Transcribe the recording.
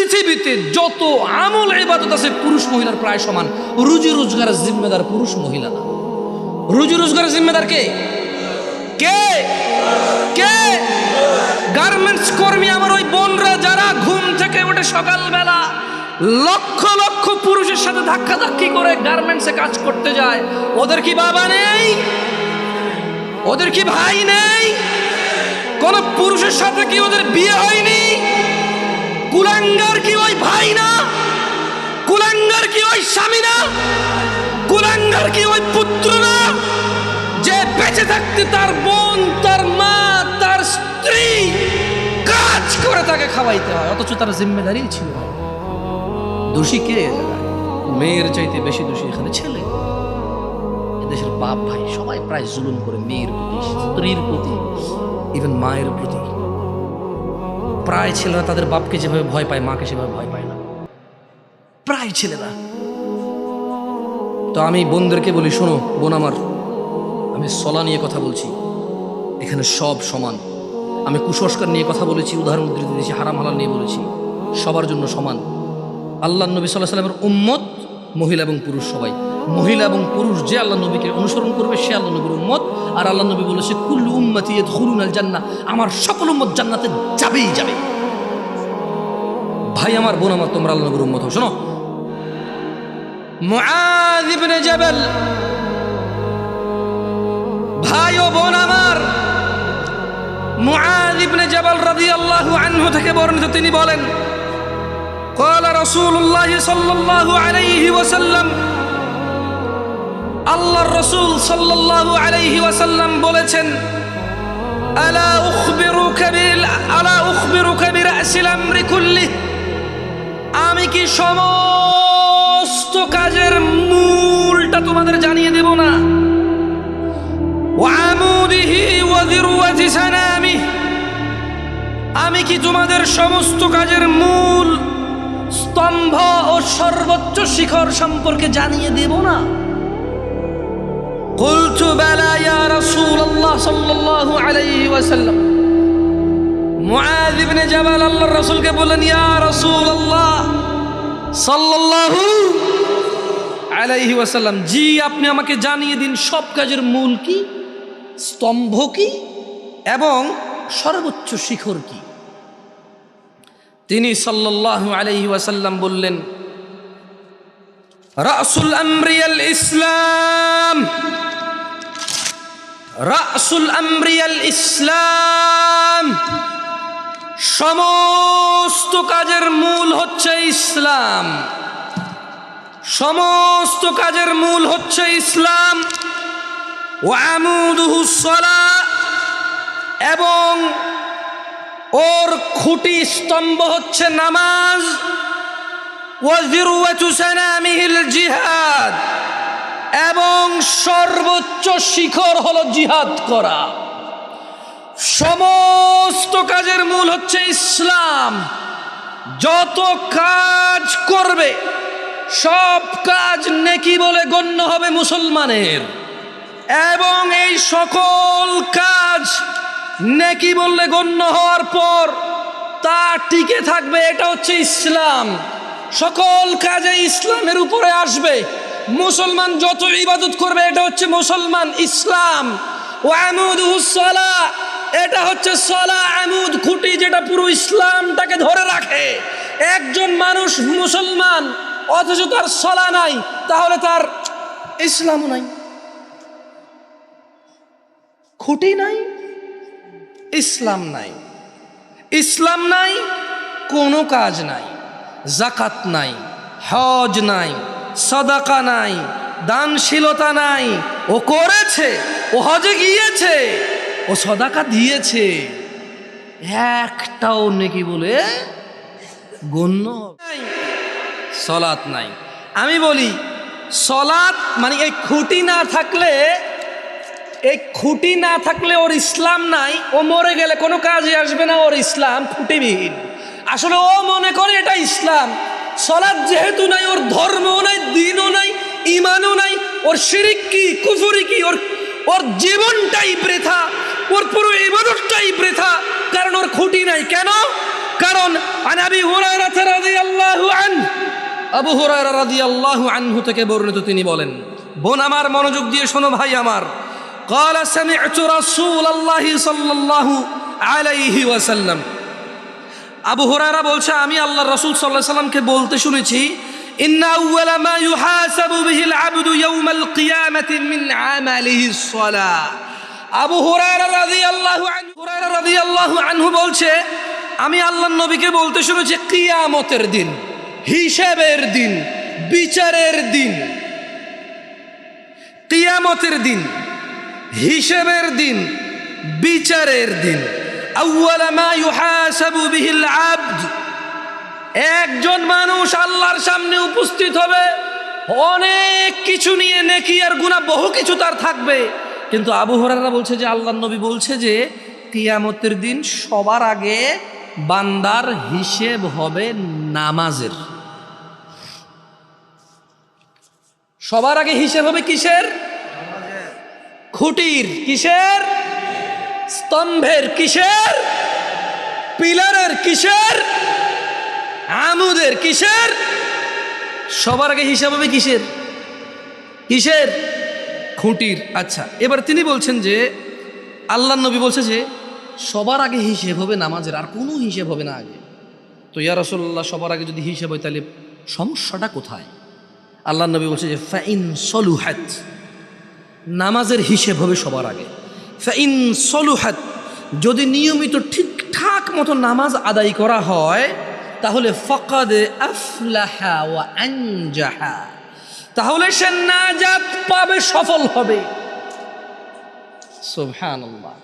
পৃথিবীতে যত আমল ইবাদত আছে পুরুষ মহিলার প্রায় সমান। রুজি রোজগারের জিম্মেদার পুরুষ মহিলা না। রুজি রোজগারের জিম্মেদার কে? কে কে? গার্মেন্টস কর্মী আমার ওই বোনরা যারা ঘুম থেকে উঠে সকালবেলা লক্ষ লক্ষ পুরুষের সাথে ধাক্কাধাক্কি করে গার্মেন্টসে কাজ করতে যায়, ওদের কি বাবা নেই? ওদের কি ভাই নেই? কোন পুরুষের সাথে কি ওদের বিয়ে হয়নি? কুলাঙ্গার কি ওই ভাই না? কুলাঙ্গার কি ওই স্বামী না? কুলাঙ্গার কি ওই পুত্র না যে বেঁচে থাকতে তার বোন, তার মা, তার স্ত্রী কাজ করে তাকে খাওয়াইতে হয়, অথচ তার জিম্মেদারি ছিল। দোষী কে? মেয়ের চাইতে বেশি দোষী এখানে ছেলে। এদেশের বাপ ভাই সবাই প্রায় জুলুম করে মেয়ের প্রতি, স্ত্রীর প্রতি, ইভেন মায়ের প্রতি। প্রায় ছেলেরা তাদের বাপকে যেভাবে ভয় পায় মাকে সেভাবে ভয় পায় না, প্রায় ছেলেরা। তো আমি বোনদেরকে বলি, শোনো বোন আমার, আমি সলা নিয়ে কথা বলছি, এখানে সব সমান। আমি কুসংস্কার নিয়ে কথা বলেছি, উদাহরণ উদ্ধৃতি দিয়েছি, হারাম হালাল নিয়ে বলেছি, সবার জন্য সমান। আল্লাহ নবী সাল্লাল্লাহু আলাইহি ওয়াসাল্লামের উম্মত মহিলা এবং পুরুষ সবাই। মহিলা এবং পুরুষ যে আল্লাহ নবীকে অনুসরণ করবে সে আল্লাহ নবীর উম্মত। আর আল্লাহ নবী বলেছে কুল্লু উম্মতি ইয়াদখুলুনাল জান্নাহ, আমার সকল উম্মত জান্নাতে যাবেই যাবে। ভাই আমার, বোন আমার, তোমরা আল্লাহ নবীর উম্মত হও। শোনো, মুআয ইবনে জাবাল, ভাই ও বোন আমার, মুআয ইবনে জাবাল রাদিয়াল্লাহু আনহু থেকে বর্ণিত, তিনি বলেন قال رسول الله صلى الله عليه وسلم, আল্লাহর রাসূল সাল্লাল্লাহু আলাইহি ওয়াসাল্লাম বলেছেন, আলা উখবিরুকা বিরাসিল আমরি কুল্লি, আমি কি সমস্ত কাজের মূলটা তোমাদের জানিয়ে দেব না? ওয়া আমুদিহি ওয়া যিরওয়াতি সানামি, আমি কি তোমাদের সমস্ত কাজের মূল, স্তম্ভ ও সর্বোচ্চ শিখর সম্পর্কে জানিয়ে দেব না? কুলতু বালা ইয়া রাসূলুল্লাহ সাল্লাল্লাহু আলাইহি ওয়াসাল্লাম। মুআয ইবনে জাবাল আল্লাহর রাসূলকে বললেন, ইয়া রাসূলুল্লাহ সাল্লাল্লাহু আলাইহি ওয়াসাল্লাম, জি আপনি আমাকে জানিয়ে দিন সব কাজের মূল কি, স্তম্ভ কি এবং সর্বোচ্চ শিখর কি। তিনি সাল্লাল্লাহু আলাইহি ওয়াসাল্লাম বললেন, রাসুল আমরি আল ইসলাম, রাসুল আমরি আল ইসলাম, সমস্ত কাজের মূল হচ্ছে ইসলাম, সমস্ত কাজের মূল হচ্ছে ইসলাম। ওয়া আমুদুহুস সালাহ, এবং ওর খুঁটি স্তম্ভ হচ্ছে নামাজ। ওয়া যিরওয়াতু সানামিহিল জিহাদ, এবং সর্বোচ্চ শিখর হলো জিহাদ করা। সমস্ত কাজের মূল হচ্ছে ইসলাম। যত কাজ করবে সব কাজ নেকি বলে গণ্য হবে মুসলমানের, এবং এই সকল কাজ নেকি বললে গণ্য হওয়ার পর তা টিকে থাকবে, এটা হচ্ছে ইসলাম। সকল কাজে ইসলামের উপরে আসবে। মুসলমান যত ইবাদত করবে এটা হচ্ছে মুসলমান, ইসলাম। ওয়া আমুদুহুস সালাহ, এটা হচ্ছে সালাহ, আমুদ খুঁটি, যেটা পুরো ইসলামটাকে ধরে রাখে। একজন মানুষ মুসলমান অথচ তার সালাহ নাই, তাহলে তার ইসলামও নাই। খুঁটি নাই, ইসলাম নাই, ইসলাম নাই, কোনো কাজ নাই। যাকাত নাই, হজ নাই, সাদাকা নাই, দানশীলতা নাই। ও করেছে, ও হজে গিয়েছে, ও সাদাকা দিয়েছে, একটাও নেকি বলে গণ্য নাই। সালাত নাই। আমি বলি সালাত মানে এই খুঁটি না থাকলে, এই খুঁটি না থাকলে ওর ইসলাম নাই। ও মরে গেলে কোনো কাজে আসবে না, ওর ইসলাম খুঁটিবিহীন। আসলে ও মনে করে এটা ইসলাম। সালাত যেহেতু নাই, ওর ধর্মও নাই, দ্বীনও নাই, ঈমানও নাই, ওর শিরক কি, কুফরি কি, ওর জীবনটাই বৃথা, ওর পুরো ইবাদতটাই বৃথা, কারণ ওর খুঁটি নাই। কেন? কারণ আন আবি হুরায়রা রাদিয়াল্লাহু আবু হুরায়রা রাদিয়াল্লাহু আনহু থেকে বর্ণিত, তিনি বলেন, বোন আমার মনোযোগ দিয়ে শোনো, ভাই আমার, قال سمعت رسول الله صلى الله عليه وسلم, আবু হুরায়রা বলছে আমি আল্লাহর রাসূল সাল্লাল্লাহু আলাইহি ওয়াসাল্লামকে বলতে শুনেছি, ইন্না আউওয়ালা মা ইউহাসাবু বিহিল আবদু ইয়াউমাল কিয়ামাতি মিন আমালিহিস সালাহ। আবু হুরায়রা রাদিয়াল্লাহু আনহু বলছে আমি আল্লাহর নবীকে বলতে শুনেছি, কিয়ামতের দিন, হিসাবের দিন, বিচারের দিন, কিয়ামতের দিন, হিসাবের দিন, বিচারের দিন, আউওয়ালা মা ইউহাসাবু বিহিল আবদ, একজন মানুষ আল্লাহর সামনে উপস্থিত হবে, অনেক কিছু নিয়ে, নেকি আর গুনাহ বহু কিছু তার থাকবে, কিন্তু আবু হুরায়রা বলছে যে আল্লাহর নবী বলছে যে কিয়ামতের দিন সবার আগে বান্দার হিসেব হবে নামাজের। সবার আগে হিসেব হবে কিসের? খুঁটির, কিসের? স্তম্ভের, কিসের? পিলারের, কিসের? আমুদের, কিসের? সবার আগে হিসাব হবে কিসের? কিসের? খুঁটির। আচ্ছা, এবার তিনি বলছেন যে আল্লাহর নবী বলছে যে সবার আগে হিসেব হবে নামাজের, আর কোনো হিসেব হবে না আগে। তো ইয়া রাসূলুল্লাহ, সবার আগে যদি হিসেব হয় তাহলে সমস্যাটা কোথায়? আল্লাহর নবী বলছে যে ফাইন সলুহাত, নামাজের হিসেব হবে সবার আগে। ফাইন সলুহাত, যদি নিয়মিত ঠিকঠাক মতো নামাজ আদায় করা হয় তাহলে ফাকাদ আফলাহা ওয়া আনজাহা, তাহলে সে নাজাত পাবে, সফল হবে। সুবহানাল্লাহ।